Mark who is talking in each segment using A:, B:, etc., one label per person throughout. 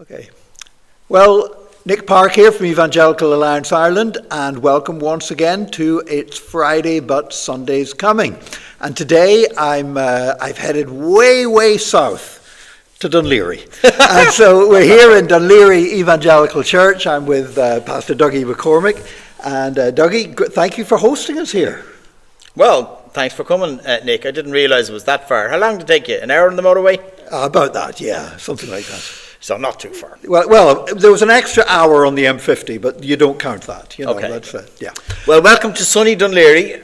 A: Okay. Well, Nick Park here from Evangelical Alliance Ireland, and welcome once again to It's Friday but Sunday's Coming. And today I've headed way south to Dunleary. And so we're here in Dunleary Evangelical Church. I'm with Pastor Dougie McCormack. And Dougie, thank you for hosting us here.
B: Well, thanks for coming, Nick. I didn't realise it was that far. How long did it take you? An hour on the motorway?
A: About that, yeah, something like that.
B: So not too far.
A: Well, there was an extra hour on the M50, but you don't count that. You know,
B: okay.
A: That's yeah.
B: Well, welcome to sunny Dunleary.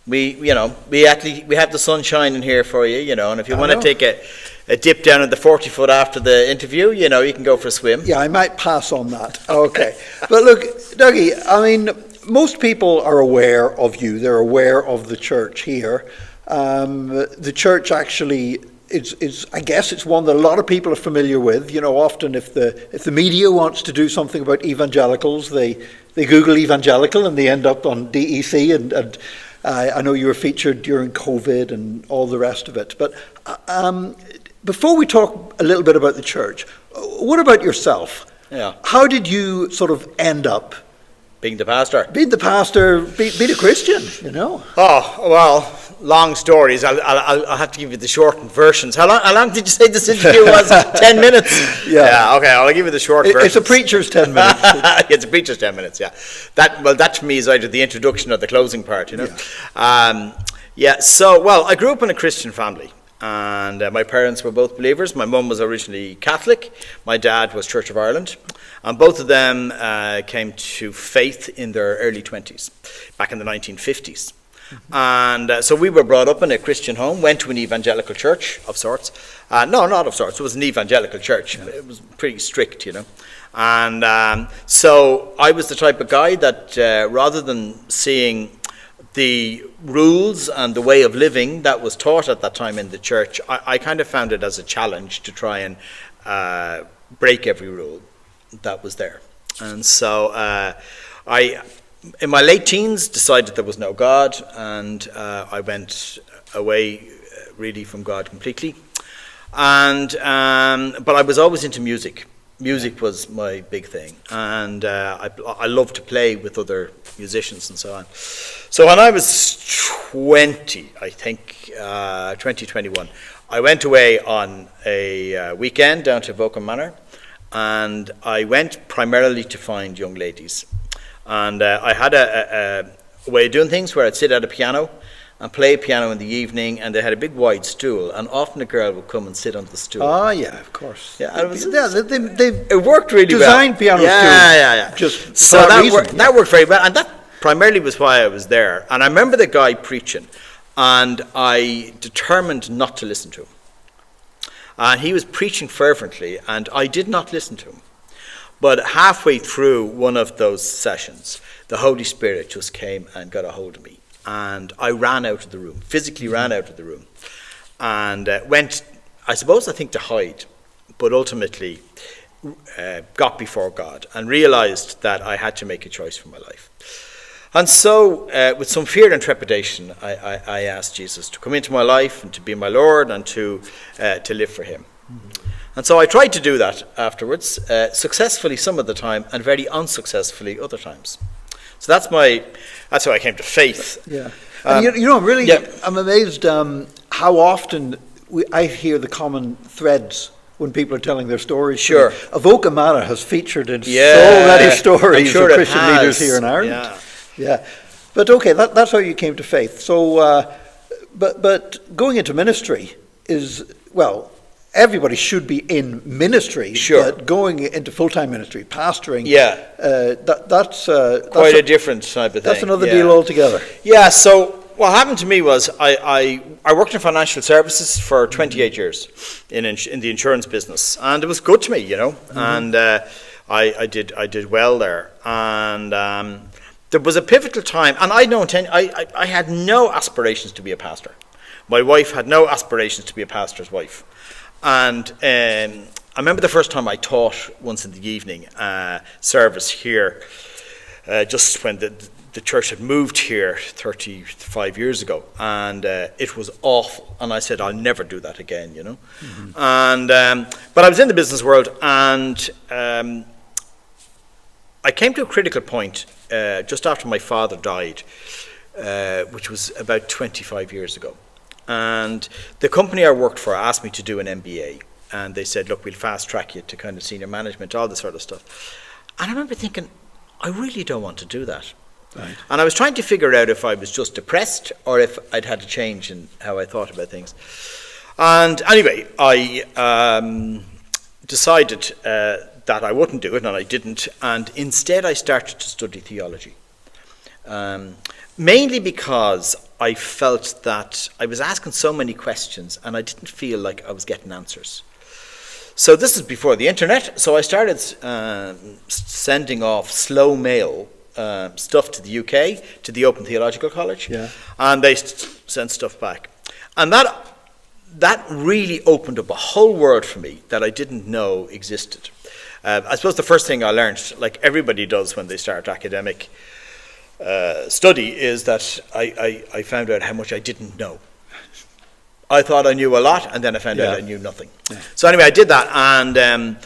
B: We have the sun shining here for you, and if you want to take a dip down in the 40-foot after the interview, you can go for a swim.
A: Yeah, I might pass on that. Okay. But look, Dougie, I mean, most people are aware of you. They're aware of the church here. The church actually I guess it's one that a lot of people are familiar with. Often if the media wants to do something about evangelicals, they Google evangelical and they end up on DEC. And I know you were featured during COVID and all the rest of it. But before we talk a little bit about the church, what about yourself?
B: Yeah.
A: How did you sort of end up
B: being the pastor?
A: Being a Christian,
B: Oh, well, long stories. I'll have to give you the shortened versions. How long did you say this interview was? 10 minutes?
A: Yeah.
B: Okay, I'll give you the short version.
A: It's a preacher's 10 minutes.
B: It's a preacher's 10 minutes, yeah. That to me is either the introduction or the closing part,
A: Yeah.
B: So I grew up in a Christian family. And my parents were both believers. My mum was originally Catholic. My dad was Church of Ireland. And both of them came to faith in their early 20s, back in the 1950s. Mm-hmm. And so we were brought up in a Christian home, went to an evangelical church of sorts. No, not of sorts. It was an evangelical church. Yeah. It was pretty strict, And so I was the type of guy that rather than seeing the rules and the way of living that was taught at that time in the church, I kind of found it as a challenge to try and break every rule that was there. And so I, in my late teens, decided there was no God, and I went away really from God completely. And but I was always into music. Music was my big thing, and I loved to play with other musicians and so on. So when I was 20, I think, 2021, I went away on a weekend down to Vulcan Manor, and I went primarily to find young ladies. And I had a way of doing things where I'd sit at a piano and play piano in the evening, and they had a big wide stool, and often a girl would come and sit on the stool.
A: Oh, yeah, of course.
B: Yeah,
A: it
B: worked really well.
A: Designed piano stools.
B: Yeah.
A: Just
B: so that worked very well, and that primarily was why I was there. And I remember the guy preaching, and I determined not to listen to him. And he was preaching fervently, and I did not listen to him. But halfway through one of those sessions, the Holy Spirit just came and got a hold of me. And I ran out of the room, physically ran out of the room, and went, I think to hide, but ultimately got before God and realized that I had to make a choice for my life. And so, with some fear and trepidation, I asked Jesus to come into my life and to be my Lord and to live for him. Mm-hmm. And so I tried to do that afterwards, successfully some of the time and very unsuccessfully other times. So that's how I came to faith.
A: Yeah, I'm amazed how often I hear the common threads when people are telling their stories.
B: Sure.
A: Avoca Manor has featured in so many stories of Christian leaders here in Ireland. Yeah. But okay, that's how you came to faith. So, but going into ministry is, everybody should be in ministry,
B: sure.
A: But going into full-time ministry, pastoring, that's
B: quite a different type of thing.
A: That's another deal altogether.
B: Yeah, so what happened to me was I worked in financial services for 28 years in the insurance business, and it was good to me, mm-hmm. And I did well there. And there was a pivotal time, and I had no aspirations to be a pastor. My wife had no aspirations to be a pastor's wife. And I remember the first time I taught once in the evening service here, just when the the church had moved here 35 years ago, and it was awful. And I said, I'll never do that again, you know. And but I was in the business world, and I came to a critical point just after my father died, which was about 25 years ago. And the company I worked for asked me to do an MBA. And they said, look, we'll fast track you to kind of senior management, all this sort of stuff. And I remember thinking, I really don't want to do that. Right. And I was trying to figure out if I was just depressed or if I'd had to change in how I thought about things. And anyway, I decided that I wouldn't do it, and I didn't. And instead, I started to study theology. Mainly because I felt that I was asking so many questions and I didn't feel like I was getting answers. So this is before the internet, so I started sending off slow mail stuff to the UK, to the Open Theological College, and they sent stuff back. And that really opened up a whole world for me that I didn't know existed. I suppose the first thing I learned, like everybody does when they start academic study, is that I found out how much I didn't know. I thought I knew a lot, and then I found out I knew nothing. Yeah. So anyway, I did that, and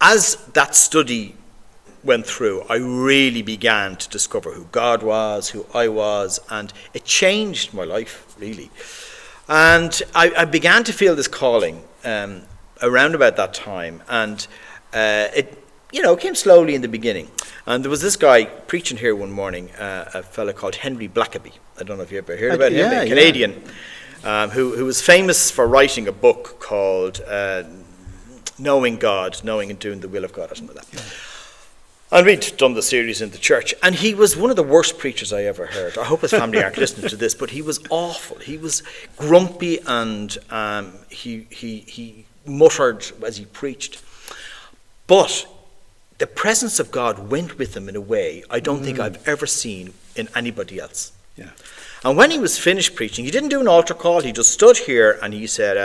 B: as that study went through, I really began to discover who God was, who I was, and it changed my life, really. And I began to feel this calling around about that time, and it came slowly in the beginning. And there was this guy preaching here one morning, a fella called Henry Blackaby. I don't know if you ever heard about him, a Canadian, who was famous for writing a book called Knowing God, Knowing and Doing the Will of God, or something like that. Yeah. And we'd done the series in the church, and he was one of the worst preachers I ever heard. I hope his family aren't listening to this, but he was awful. He was grumpy, and he muttered as he preached. But the presence of God went with him in a way I don't think I've ever seen in anybody else. Yeah. And when he was finished preaching, he didn't do an altar call. He just stood here and he said,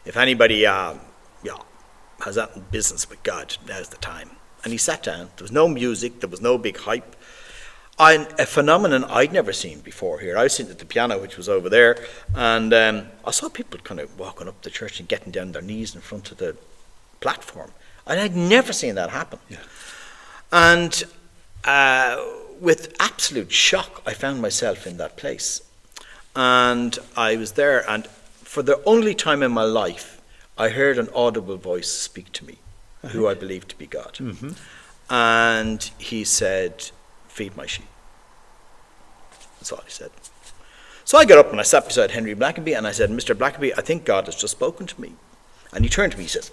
B: if anybody has that business with God, now's the time. And he sat down. There was no music. There was no big hype. And a phenomenon I'd never seen before here. I was sitting at the piano, which was over there, and I saw people kind of walking up the church and getting down their knees in front of the platform. And I'd never seen that happen. Yeah. And with absolute shock, I found myself in that place. And I was there, and for the only time in my life, I heard an audible voice speak to me, who I believed to be God. Mm-hmm. And he said, feed my sheep. That's all he said. So I got up and I sat beside Henry Blackaby, and I said, Mr. Blackaby, I think God has just spoken to me. And he turned to me, he said,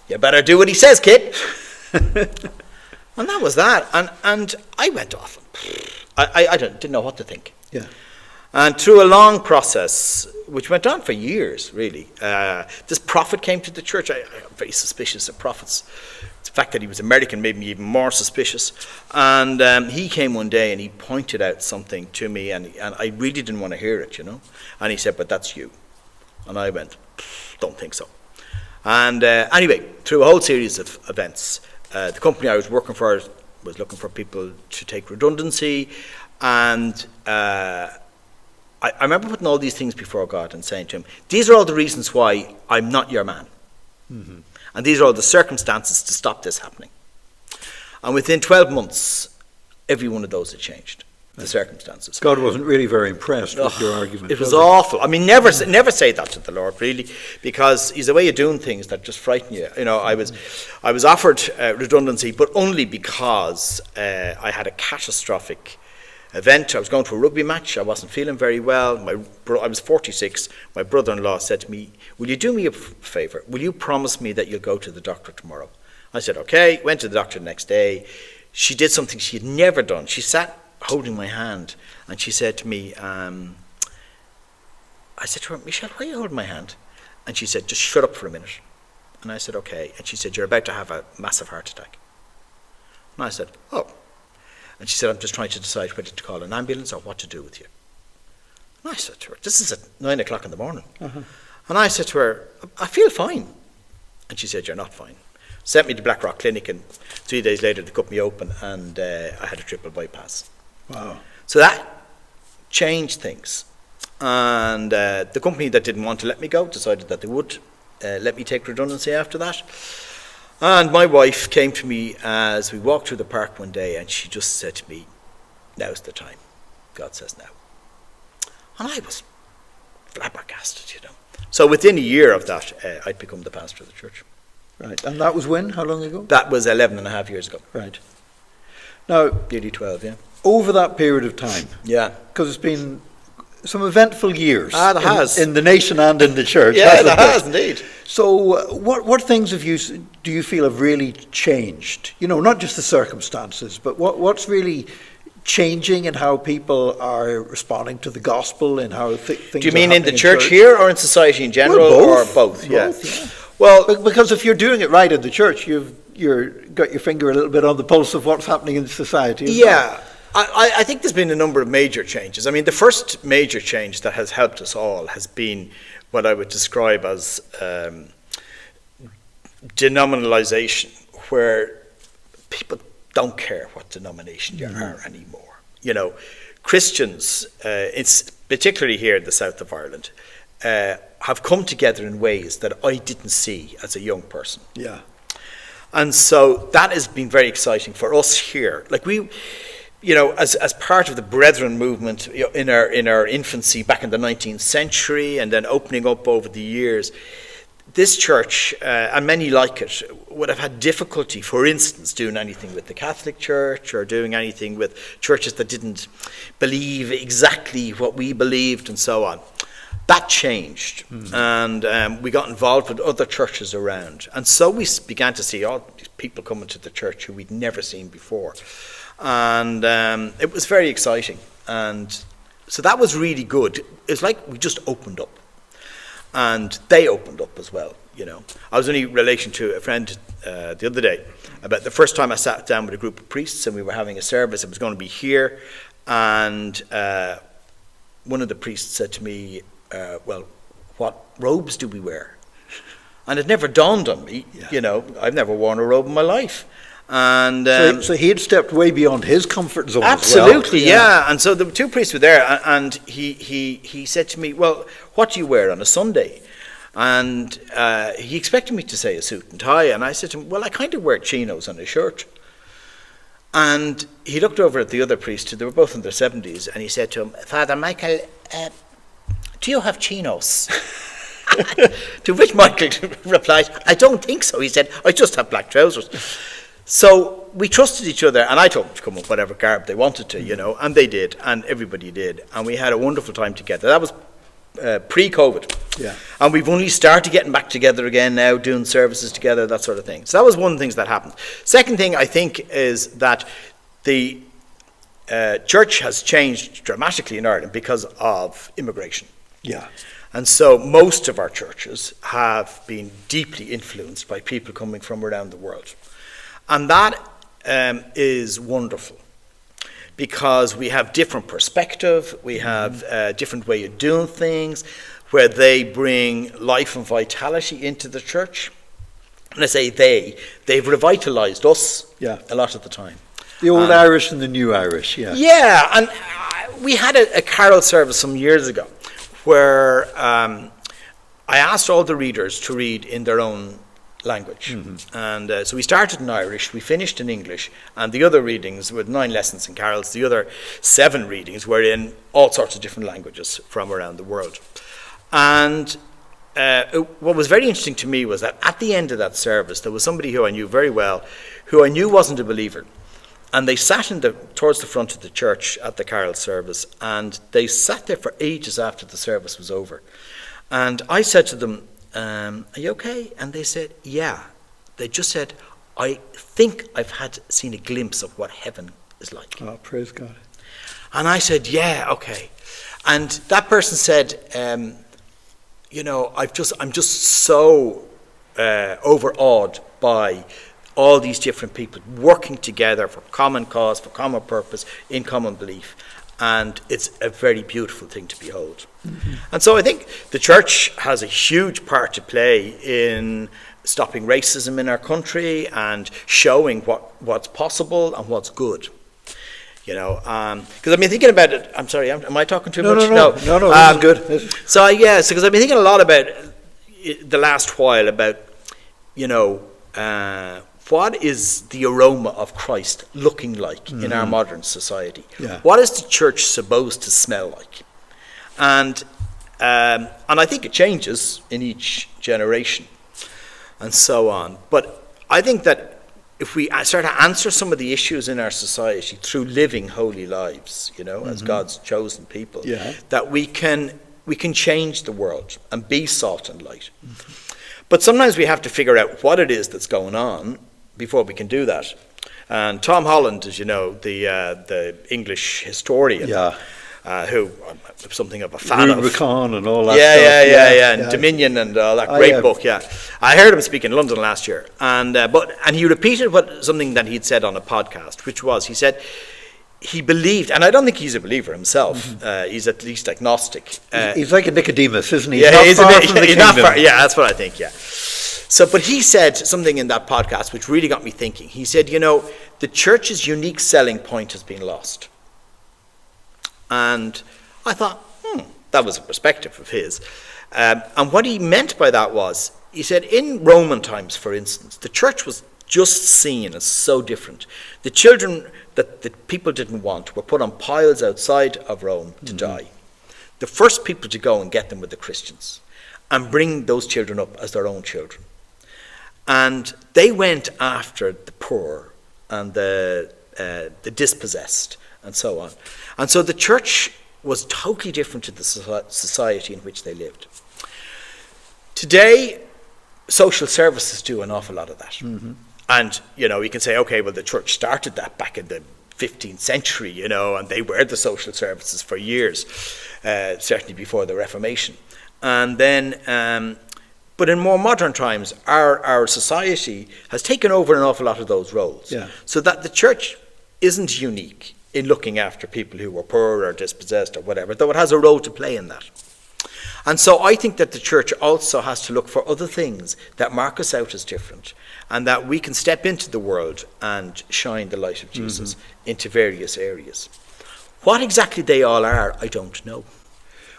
B: you better do what he says, kid. And that was that. And I went off. I didn't know what to think. Yeah. And through a long process, which went on for years, really, this prophet came to the church. I'm very suspicious of prophets. The fact that he was American made me even more suspicious. And he came one day and he pointed out something to me, and I really didn't want to hear it, And he said, but that's you. And I went, don't think so. And anyway, through a whole series of events, the company I was working for was looking for people to take redundancy, and I remember putting all these things before God and saying to him, these are all the reasons why I'm not your man. Mm-hmm. And these are all the circumstances to stop this happening. And within 12 months, every one of those had changed, the circumstances.
A: God wasn't really very impressed with your argument.
B: It was awful. I mean, never say that to the Lord, really, because he's a way of doing things that just frighten you. I was offered redundancy, but only because I had a catastrophic event. I was going to a rugby match. I wasn't feeling very well. I was 46. My brother-in-law said to me, will you do me a favour? Will you promise me that you'll go to the doctor tomorrow? I said, okay. Went to the doctor the next day. She did something she had never done. She sat holding my hand, and she said to me, I said to her, Michelle, why are you holding my hand? And she said, just shut up for a minute. And I said, okay. And she said, you're about to have a massive heart attack. And I said, oh. And she said, I'm just trying to decide whether to call an ambulance or what to do with you. And I said to her, this is at 9 o'clock in the morning. Uh-huh. And I said to her, I feel fine. And she said, you're not fine. sent me to Blackrock Clinic, and 3 days later they cut me open, and I had a triple bypass.
A: Wow.
B: So that changed things. And the company that didn't want to let me go decided that they would let me take redundancy after that. And my wife came to me as we walked through the park one day, and she just said to me, "Now's the time. God says now." And I was flabbergasted, you know. So within a year of that, I'd become the pastor of the church.
A: Right. And that was when? How long ago?
B: That was 11 and a half years ago.
A: Right. Now,
B: Nearly 12, yeah.
A: over that period of time,
B: Yeah.
A: because it's been some eventful years
B: There has.
A: in the nation and in the church.
B: Yeah,
A: hasn't
B: there
A: it?
B: has indeed.
A: So what things do you feel have really changed? You know, not just the circumstances, but what's really changing in how people are responding to the gospel and how things
B: Do you
A: are
B: mean in the
A: happening
B: church here or in society in general?
A: Well,
B: or both? Yeah.
A: Yeah.
B: Well,
A: Because if you're doing it right in the church, you're got your finger a little bit on the pulse of what's happening in society. as well.
B: yeah. I think there's been a number of major changes. I mean, the first major change that has helped us all has been what I would describe as denominalization, where people don't care what denomination you are anymore. You know, Christians, it's particularly here in the south of Ireland, have come together in ways that I didn't see as a young person.
A: Yeah.
B: And so that has been very exciting for us here. Like we, you know, as part of the Brethren movement, you know, in our infancy back in the 19th century, and then opening up over the years, this church, and many like it, would have had difficulty, for instance, doing anything with the Catholic Church or doing anything with churches that didn't believe exactly what we believed and so on. That changed, and we got involved with other churches around. And so we began to see all these people coming to the church who we'd never seen before. And it was very exciting. And so that was really good. It's like we just opened up. And they opened up as well, you know. I was only in relation to a friend the other day about the first time I sat down with a group of priests and we were having a service. It was going to be here. And one of the priests said to me, well, what robes do we wear? And it never dawned on me, you know, I've never worn a robe in my life. And
A: so he had stepped way beyond his comfort zone.
B: absolutely,
A: as well.
B: yeah. And so the two priests were there, and he said to me, "Well, what do you wear on a Sunday?" And he expected me to say a suit and tie, and I said to him, "Well, I kind of wear chinos and a shirt." And he looked over at the other priest, they were both in their 70s, and he said to him, "Father Michael, do you have chinos?" To which Michael replied, "I don't think so." He said, "I just have black trousers." So we trusted each other, and I told them to come up whatever garb they wanted to, you know, and they did, and everybody did, and we had a wonderful time together. That was pre-COVID.
A: Yeah.
B: And we've only started getting back together again now, doing services together, that sort of thing. So that was one of the things that happened. Second thing, I think, is that the church has changed dramatically in Ireland because of immigration.
A: Yeah.
B: And so most of our churches have been deeply influenced by people coming from around the world. And that is wonderful because we have different perspective, we have a different way of doing things, where they bring life and vitality into the church. And I say they've revitalized us a lot of the time.
A: The old Irish and the new Irish, yeah.
B: Yeah, and we had a carol service some years ago where I asked all the readers to read in their own language. And so we started in Irish, we finished in English, and the other readings, with 9 lessons in carols, the other 7 readings were in all sorts of different languages from around the world. And what was very interesting to me was that at the end of that service, there was somebody who I knew very well, who I knew wasn't a believer. And they sat towards the front of the church at the carol service, and they sat there for ages after the service was over. And I said to them, "Are you okay?" And they said, "Yeah." They just said, "I think I've seen a glimpse of what heaven is like."
A: Oh, praise God.
B: And I said, "Yeah, okay." And that person said, "You know, I'm just so overawed by all these different people working together for common cause, for common purpose, in common belief. And it's a very beautiful thing to behold." And so I think the church has a huge part to play in stopping racism in our country and showing what's possible and what's good. Because I've been thinking about it. I'm sorry, am I talking too much?
A: No, this is good.
B: So because I've been thinking a lot about the last while about, what is the aroma of Christ looking like in our modern society?
A: Yeah.
B: What is the church supposed to smell like? And I think it changes in each generation and so on. But I think that if we start to answer some of the issues in our society through living holy lives, as God's chosen people, that we can change the world and be salt and light. But sometimes we have to figure out what it is that's going on before we can do that. And Tom Holland, as you know, the English historian, who I'm something of a fan of.
A: Rubicon and all that
B: stuff. And Dominion and all that great book, I heard him speak in London last year. And he repeated something that he'd said on a podcast, which was, he said, he believed, and I don't think he's a believer himself, he's at least agnostic.
A: He's like a Nicodemus, isn't he?
B: He's
A: not far from the kingdom.
B: That's what I think, So, but he said something in that podcast which really got me thinking. He said, the church's unique selling point has been lost. And I thought, that was a perspective of his. And what he meant by that was, he said, in Roman times, for instance, the church was just seen as so different. The children that the people didn't want were put on piles outside of Rome to die. The first people to go and get them were the Christians and bring those children up as their own children. And they went after the poor and the dispossessed and so on. And so the church was totally different to the society in which they lived. Today, social services do an awful lot of that. And, you can say, okay, well, the church started that back in the 15th century, and they were the social services for years, certainly before the Reformation. And then, but in more modern times, our society has taken over an awful lot of those roles. So that the church isn't unique in looking after people who were poor or dispossessed or whatever, though it has a role to play in that. And so I think that the church also has to look for other things that mark us out as different, and that we can step into the world and shine the light of Jesus into various areas. What exactly they all are, I don't know.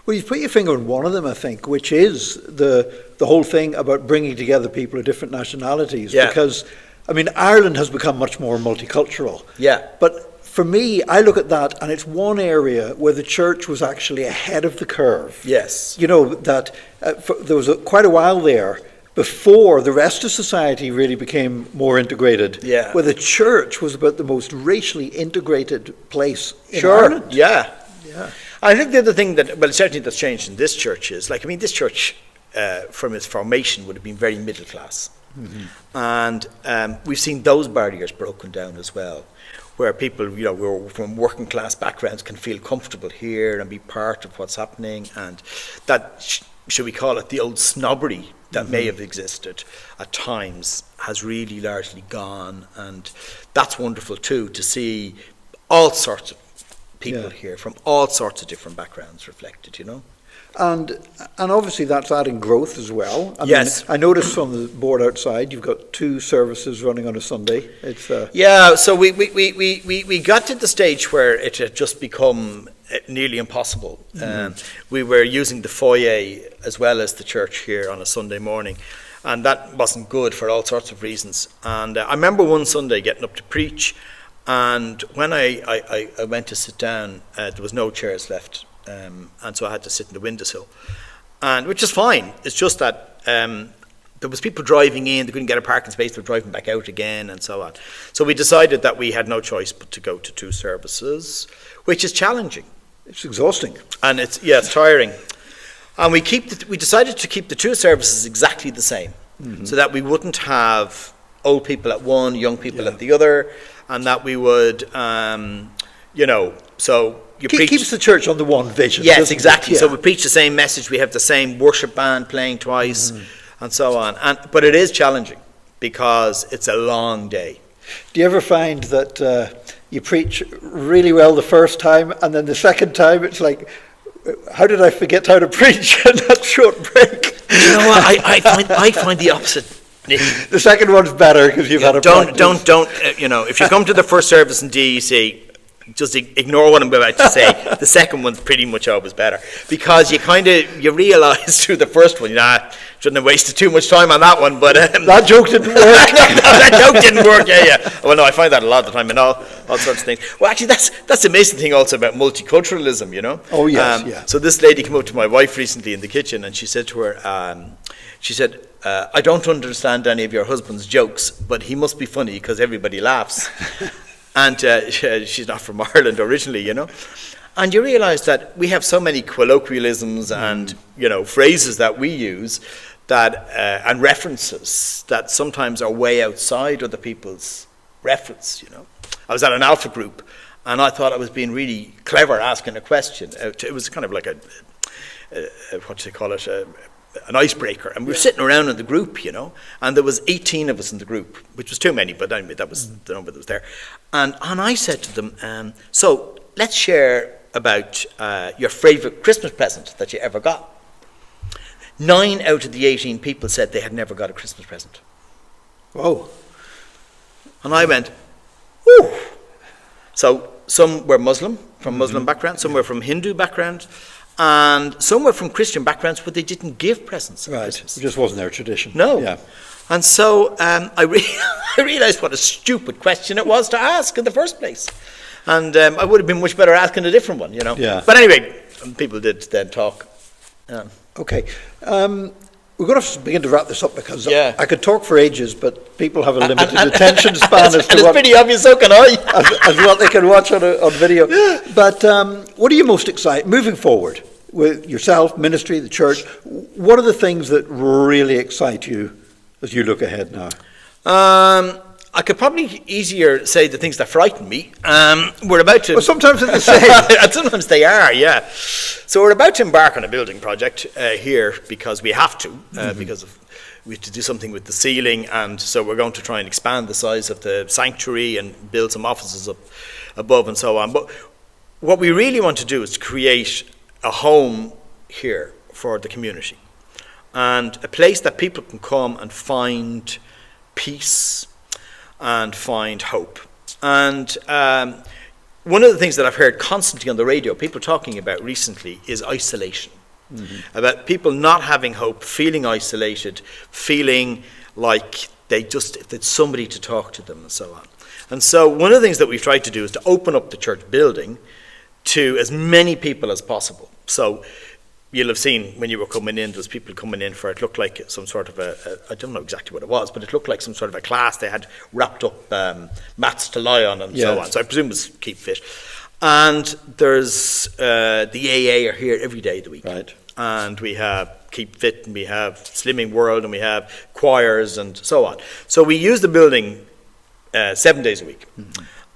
A: Well, you've put your finger on one of them, I think, which is the whole thing about bringing together people of different nationalities. Because, Ireland has become much more multicultural. But for me, I look at that, and it's one area where the church was actually ahead of the curve. That there was quite a while there before the rest of society really became more integrated, where the church was about the most racially integrated place in Ireland.
B: I think the other thing certainly that's changed in this church is, this church from its formation would have been very middle class. And we've seen those barriers broken down as well, where people, who are from working class backgrounds can feel comfortable here and be part of what's happening. And that, should we call it the old snobbery that may have existed at times, has really largely gone. And that's wonderful too, to see all sorts of people here from all sorts of different backgrounds reflected,
A: And obviously that's adding growth as well. I noticed from the board outside you've got 2 services running on a Sunday. It's
B: so we got to the stage where it had just become nearly impossible. We were using the foyer as well as the church here on a Sunday morning, and that wasn't good for all sorts of reasons. And I remember one Sunday getting up to preach, and when I went to sit down, there was no chairs left. And so I had to sit in the windowsill, and which is fine. It's just that there was people driving in, they couldn't get a parking space, they were driving back out again, and so on. So we decided that we had no choice but to go to 2 services, which is challenging.
A: It's exhausting,
B: and it's tiring. And we decided to keep the 2 services exactly the same, so that we wouldn't have old people at one, young people at the other, and that we would, so.
A: Keeps the church on the one vision.
B: Yes, exactly. So we preach the same message. We have the same worship band playing twice, and so on. But it is challenging because it's a long day.
A: Do you ever find that you preach really well the first time, and then the second time it's like, how did I forget how to preach in that short break?
B: You know what? I find the opposite
A: The second one's better because you've had a practice.
B: Don't. If you come to the first service in DEC, just ignore what I'm about to say. The second one's pretty much always better because you realise through the first one, shouldn't have wasted too much time on that one. But
A: that joke didn't work.
B: That joke didn't work. Yeah. Well, no, I find that a lot of the time in all sorts of things. Well, actually, that's the amazing thing also about multiculturalism.
A: Oh yes, yeah.
B: So this lady came up to my wife recently in the kitchen, and she said to her, I don't understand any of your husband's jokes, but he must be funny because everybody laughs. And she's not from Ireland originally, And you realise that we have so many colloquialisms and, phrases that we use that and references that sometimes are way outside other people's reference, I was at an Alpha group and I thought I was being really clever asking a question. It was kind of like an icebreaker, and we were sitting around in the group, and there was 18 of us in the group, which was too many, but anyway, that was the number that was there. And I said to them, so let's share about your favourite Christmas present that you ever got. 9 out of the 18 people said they had never got a Christmas present.
A: Whoa.
B: And I went, ooh. So some were Muslim, from Muslim background, some were from Hindu background, and some were from Christian backgrounds, but they didn't give presents.
A: Right, it just wasn't their tradition.
B: No.
A: Yeah.
B: And so I realised what a stupid question it was to ask in the first place. And I would have been much better asking a different one,
A: Yeah.
B: But anyway, people did then talk.
A: Okay. We're going to begin to wrap this up because
B: Yeah.
A: I could talk for ages, but people have a limited attention span as to
B: it's
A: what...
B: pretty obvious, so can I.
A: as what they can watch on video. But what are you most excited, moving forward, with yourself, ministry, the church, what are the things that really excite you as you look ahead now?
B: I could probably easier say the things that frighten me. We're about to...
A: Well, sometimes they're the same.
B: Sometimes they are, yeah. So we're about to embark on a building project here because we have to, because we have to do something with the ceiling, and so we're going to try and expand the size of the sanctuary and build some offices up above and so on. But what we really want to do is to create a home here for the community and a place that people can come and find peace and find hope. And one of the things that I've heard constantly on the radio, people talking about recently, is isolation. About people not having hope, feeling isolated, feeling like there's somebody to talk to them and so on. And so one of the things that we've tried to do is to open up the church building to as many people as possible. So you'll have seen when you were coming in, there was people coming in for, it looked like some sort of I don't know exactly what it was, but it looked like some sort of a class. They had wrapped up mats to lie on and so on. So I presume it was Keep Fit. And there's the AA are here every day of the week.
A: Right.
B: And we have Keep Fit, and we have Slimming World, and we have choirs and so on. So we use the building 7 days a week.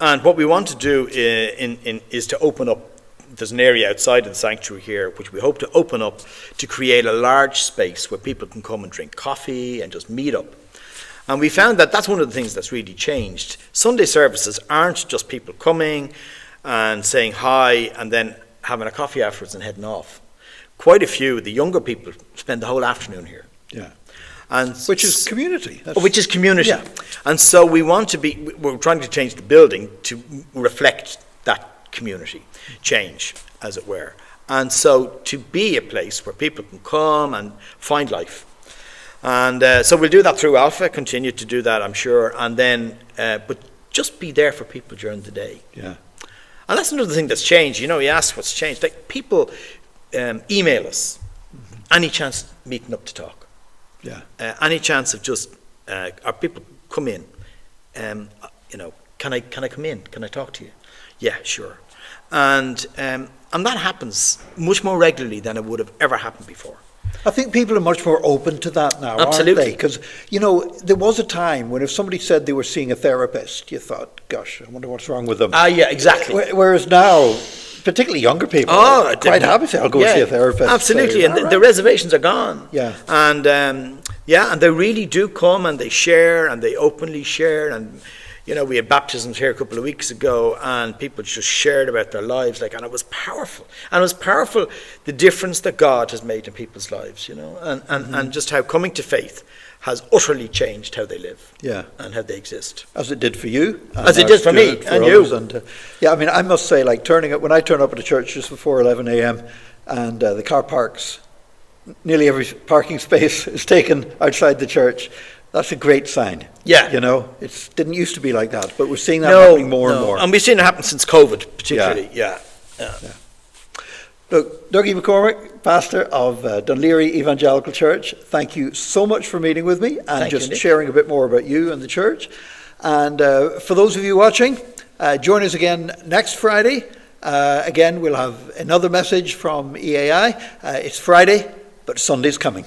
B: And what we want to do is to open up. There's an area outside of the sanctuary here which we hope to open up to create a large space where people can come and drink coffee and just meet up. And we found that that's one of the things that's really changed. Sunday services aren't just people coming and saying hi and then having a coffee afterwards and heading off. Quite a few, the younger people, spend the whole afternoon here.
A: Yeah.
B: And
A: which is community.
B: Which is community.
A: Yeah.
B: And so we're trying to change the building to reflect that community change, as it were. And so to be a place where people can come and find life. And so we'll do that through Alpha, continue to do that, I'm sure. And then, but just be there for people during the day.
A: Yeah.
B: And that's another thing that's changed. You ask what's changed. Like people email us any chance meeting up to talk.
A: Yeah.
B: Any chance of just, our people come in, can I come in? Can I talk to you? Yeah, sure. And that happens much more regularly than it would have ever happened before.
A: I think people are much more open to that now,
B: Absolutely.
A: aren't they? Because, there was a time when if somebody said they were seeing a therapist, you thought, gosh, I wonder what's wrong with them.
B: Yeah, exactly.
A: Whereas now, particularly younger people, are quite happy to say, I'll go see a therapist.
B: Absolutely,
A: So,
B: and the reservations are gone.
A: Yeah.
B: And, and they really do come and they share and they openly share. And, we had baptisms here a couple of weeks ago and people just shared about their lives, and it was powerful. And it was powerful, the difference that God has made in people's lives, and just how coming to faith has utterly changed how they live
A: Yeah.
B: and how they exist.
A: As it did for you.
B: As it
A: now
B: did
A: it's
B: for
A: doing
B: me
A: it
B: and
A: others.
B: you.
A: And, yeah, I mean, I must say, like, when I turn up at a church just before 11 a.m. and the car parks, nearly every parking space is taken outside the church, that's a great sign.
B: Yeah.
A: You know, it didn't used to be like that, but we're seeing that happening more and more.
B: And we've seen it happen since COVID, particularly. Yeah.
A: Look, Dougie McCormack, pastor of Dunleary Evangelical Church, thank you so much for meeting with me and
B: Thank you,
A: just
B: Nick.
A: sharing a bit more about you and the church. And for those of you watching, join us again next Friday. Again, we'll have another message from EAI. It's Friday, but Sunday's coming.